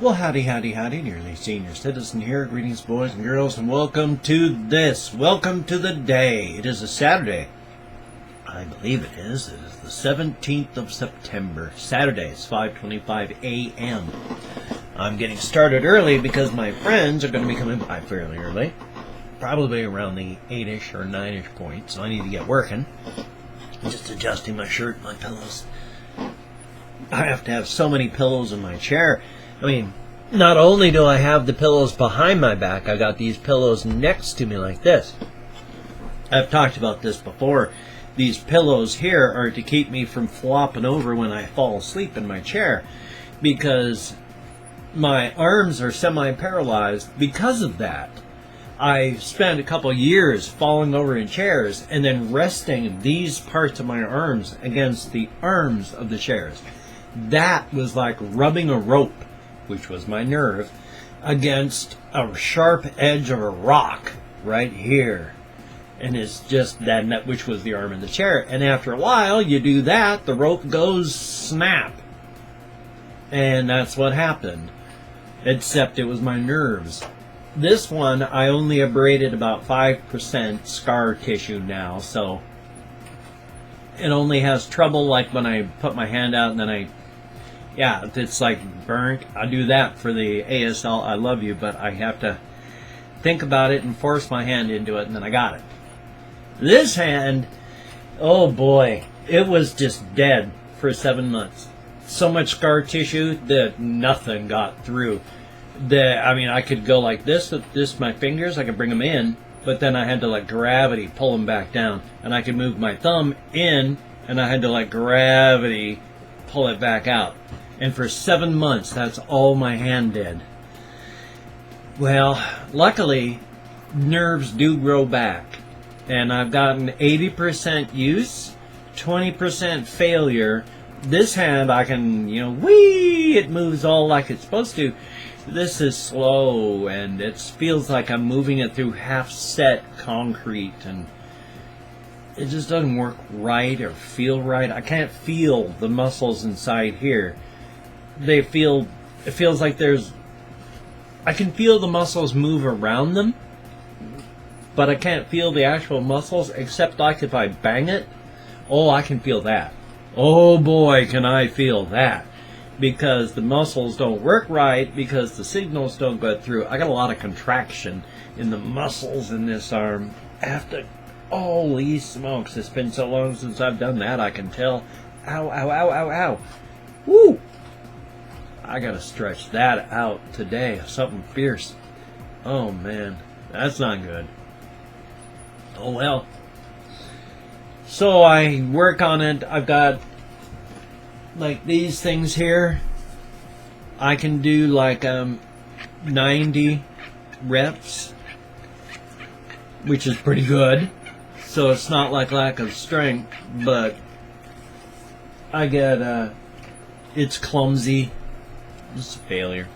Well, howdy, howdy, howdy, nearly senior citizen here. Greetings, boys and girls, and welcome to this. Welcome to the day. It is a Saturday. I believe it is. It is the 17th of September. Saturday. It's 5:25 a.m. I'm getting started early because my friends are going to be coming by fairly early. Probably around the 8-ish or 9-ish point, so I need to get working. Just adjusting my shirt and my pillows. I have to have so many pillows in my chair. I mean, not only do I have the pillows behind my back, I got these pillows next to me like this. I've talked about this before. These pillows here are to keep me from flopping over when I fall asleep in my chair, because my arms are semi-paralyzed because of that. I spent a couple years falling over in chairs and then resting these parts of my arms against the arms of the chairs. That was like rubbing a rope, which was my nerve, against a sharp edge of a rock right here. And it's just that, which was the arm of the chair. And after a while, you do that, the rope goes snap. And that's what happened. Except it was my nerves. This one, I only abraded about 5% scar tissue now, so it only has trouble like when I put my hand out and then if it's like burnt. I do that for the ASL I love you, but I have to think about it and force my hand into it, and then I got it. This hand, oh boy, it was just dead for 7 months. So much scar tissue that nothing got through. I could go like this with just my fingers, I could bring them in, but then I had to let gravity pull them back down. And I could move my thumb in, and I had to let gravity pull it back out. And for 7 months, that's all my hand did. Well, luckily, nerves do grow back. And I've gotten 80% use, 20% failure. This hand, I can, it moves all like it's supposed to. This is slow, and it feels like I'm moving it through half-set concrete, and it just doesn't work right or feel right. I can't feel the muscles inside here. It feels like I can feel the muscles move around them, but I can't feel the actual muscles, except like if I bang it. Oh, I can feel that. Oh boy, can I feel that. Because the muscles don't work right, because the signals don't go through. I got a lot of contraction in the muscles in this arm. Holy smokes, it's been so long since I've done that, I can tell. Ow, ow, ow, ow, ow. Woo! I gotta stretch that out today. Something fierce. Oh man, that's not good. Oh well. So I work on it. I've got like these things here. I can do like 90 reps, which is pretty good. So it's not like lack of strength, but I get it's clumsy. It's a failure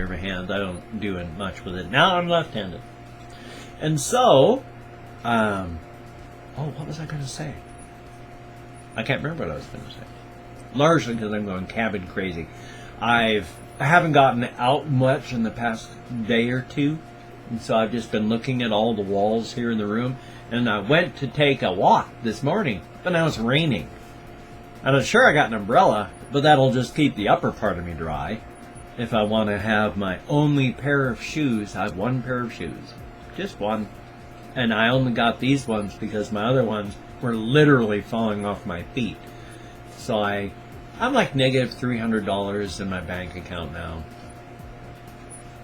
of a hand. I don't do much with it. Now I'm left-handed. And so what was I going to say? I can't remember what I was going to say. Largely because I'm going cabin crazy. I haven't gotten out much in the past day or two, and so I've just been looking at all the walls here in the room. And I went to take a walk this morning, but now it's raining. And I'm sure I got an umbrella, but that'll just keep the upper part of me dry. If I want to have my only pair of shoes, I have one pair of shoes. Just one. And I only got these ones because my other ones were literally falling off my feet. So I'm like negative $300 in my bank account now.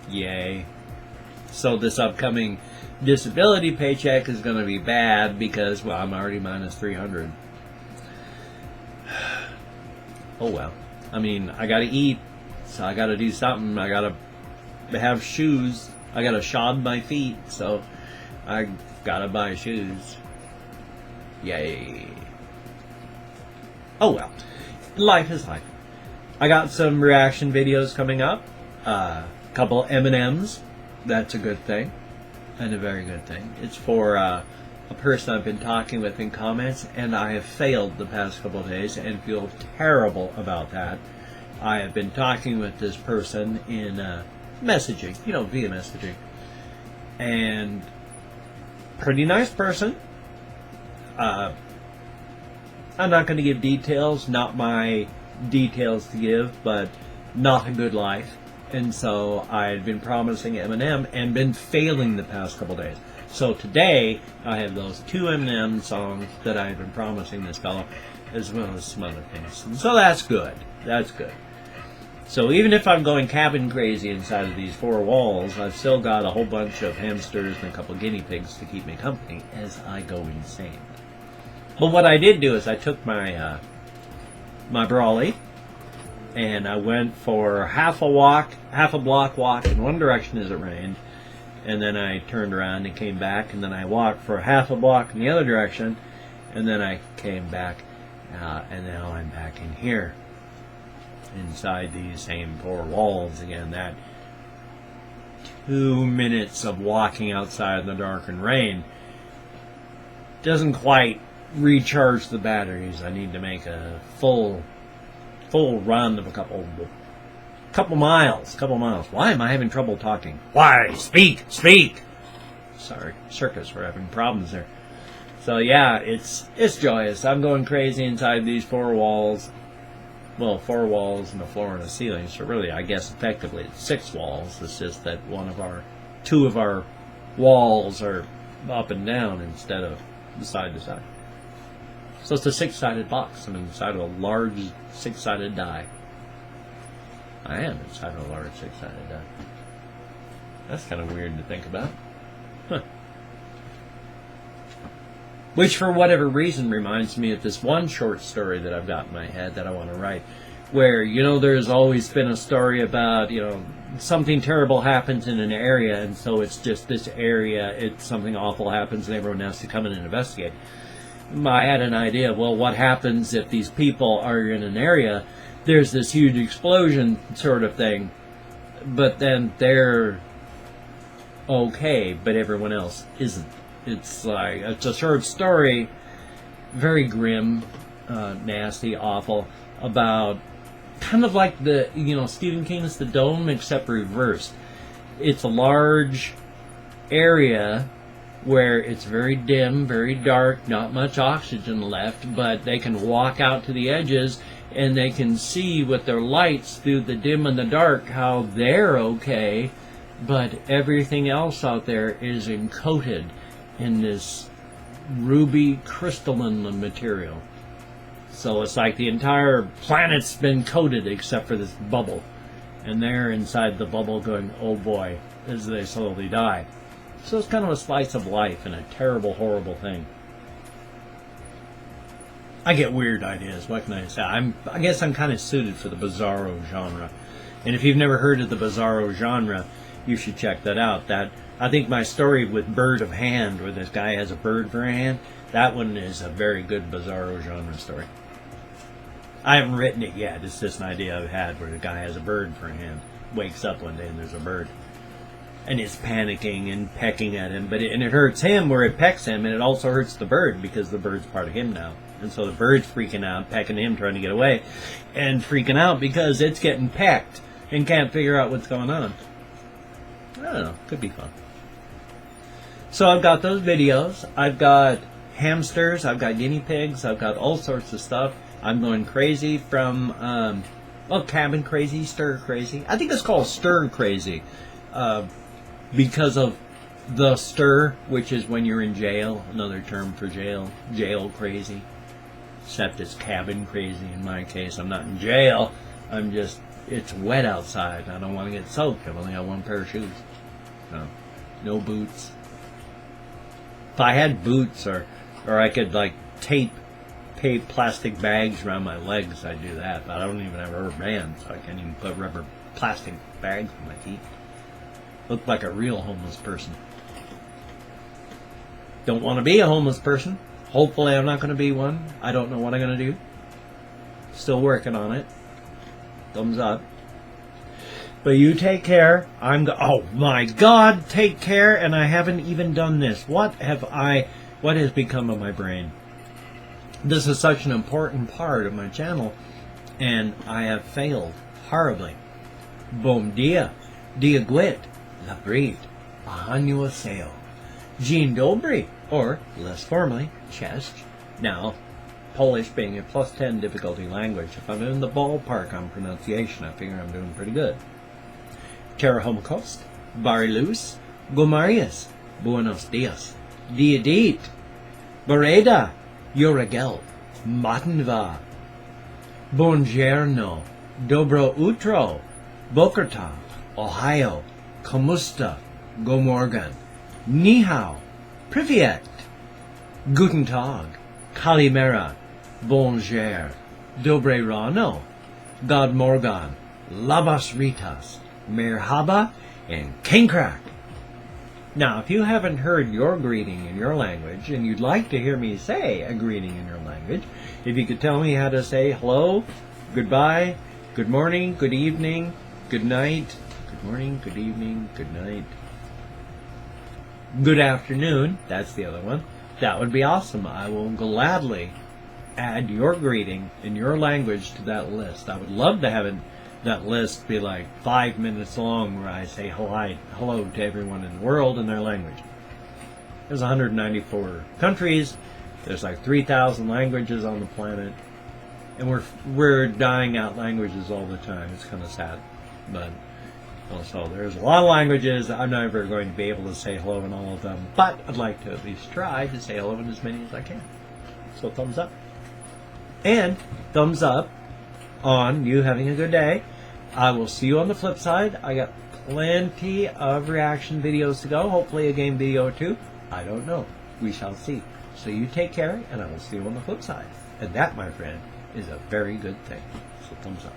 Yay. So this upcoming disability paycheck is going to be bad because, well, I'm already minus 300. Oh well. I mean, I got to eat, so I got to do something. I got to have shoes. I got to shod my feet, so I got to buy shoes. Yay. Oh well. Life is life. I got some reaction videos coming up. A couple M&Ms. That's a good thing. And a very good thing. It's for a person I've been talking with in comments, and I have failed the past couple of days and feel terrible about that. I have been talking with this person in messaging, via messaging. And pretty nice person. I'm not going to give details, not my details to give, but not a good life. And so I had been promising M&M and been failing the past couple days. So today I have those 2 M&M songs that I have been promising this fellow, as well as some other things. And so that's good. That's good. So even if I'm going cabin crazy inside of these 4 walls, I've still got a whole bunch of hamsters and a couple of guinea pigs to keep me company as I go insane. But what I did do is I took my my brolly, and I went for half a block walk in one direction as it rained, and then I turned around and came back, and then I walked for half a block in the other direction, and then I came back, and now I'm back in here, inside these same 4 walls again. That 2 minutes of walking outside in the dark and rain doesn't quite recharge the batteries. I need to make a full run of a couple miles. Why am I having trouble talking? Why? Speak! Sorry, circus, we're having problems there. So yeah, it's joyous. I'm going crazy inside these 4 walls. Well, 4 walls and a floor and a ceiling. So really, I guess effectively it's 6 walls. It's just that 2 of our walls are up and down instead of side to side. So it's a 6-sided box. I'm inside of a large 6-sided die. I am inside of a large 6-sided die. That's kind of weird to think about. Huh. Which, for whatever reason, reminds me of this one short story that I've got in my head that I want to write. Where, there's always been a story about, something terrible happens in an area, and so it's just this area, something awful happens, and everyone has to come in and investigate. I had an idea, well, what happens if these people are in an area, there's this huge explosion sort of thing, but then they're okay, but everyone else isn't. It's a short story, very grim, nasty, awful, about kind of like the, Stephen King's The Dome, except reversed. It's a large area where it's very dim, very dark, not much oxygen left, but they can walk out to the edges and they can see with their lights through the dim and the dark how they're okay, but everything else out there is encoded in this ruby crystalline material. So it's like the entire planet's been coated except for this bubble. And they're inside the bubble going, oh boy, as they slowly die. So it's kind of a slice of life and a terrible, horrible thing. I get weird ideas. What can I say? I guess I'm kind of suited for the bizarro genre. And if you've never heard of the bizarro genre, you should check that out. I think my story with Bird of Hand, where this guy has a bird for a hand, that one is a very good bizarro genre story. I haven't written it yet. It's just an idea I've had where the guy has a bird for a hand. Wakes up one day and there's a bird. And it's panicking and pecking at him. And it hurts him where it pecks him, and it also hurts the bird because the bird's part of him now. And so the bird's freaking out, pecking him, trying to get away. And freaking out because it's getting pecked and can't figure out what's going on. I don't know. Could be fun. So I've got those videos. I've got hamsters. I've got guinea pigs. I've got all sorts of stuff. I'm going crazy from, cabin crazy, stir crazy. I think it's called stir crazy because of the stir, which is when you're in jail. Another term for jail. Jail crazy. Except it's cabin crazy in my case. I'm not in jail. It's wet outside. I don't want to get soaked. I've only got 1 pair of shoes. No boots. If I had boots or I could tape plastic bags around my legs, I'd do that. But I don't even have rubber bands, so I can't even put rubber plastic bags on my feet. Look like a real homeless person. Don't want to be a homeless person. Hopefully I'm not going to be one. I don't know what I'm going to do. Still working on it. Thumbs up. But you take care. Oh my God, take care, and I haven't even done this. What has become of my brain? This is such an important part of my channel, and I have failed horribly. Bom dia, dia gwit, labrit, ahanyo. Dzień dobry, or, less formally, chest. Now, Polish being a +10 difficulty language, if I'm in the ballpark on pronunciation, I figure I'm doing pretty good. Terahomkost, Barilus, Gomarias, Buenos dias, Dia dit, Bereda, Yoragel, Matenva, Buongiorno, Dobro utro, Bokerta, Ohio, Kumusta, Gomorgan, Ni hao, Privyet, Guten Tag, Kalimera, Bonjour, Dobre rano, God Morgan, Labas Ritas, Merhaba, and Kinkrak. Now, if you haven't heard your greeting in your language, and you'd like to hear me say a greeting in your language, if you could tell me how to say hello, goodbye, good morning, good evening, good night, good morning, good evening, good night, good afternoon, that's the other one, that would be awesome. I will gladly add your greeting in your language to that list. I would love to have that list be like 5 minutes long where I say hello to everyone in the world in their language. There's 194 countries. There's like 3,000 languages on the planet. And we're dying out languages all the time. It's kind of sad. But also there's a lot of languages. I'm never going to be able to say hello in all of them. But I'd like to at least try to say hello in as many as I can. So thumbs up. And thumbs up on you having a good day. I will see you on the flip side. I got plenty of reaction videos to go. Hopefully a game video or two. I don't know. We shall see. So you take care, and I will see you on the flip side. And that, my friend, is a very good thing. So thumbs up.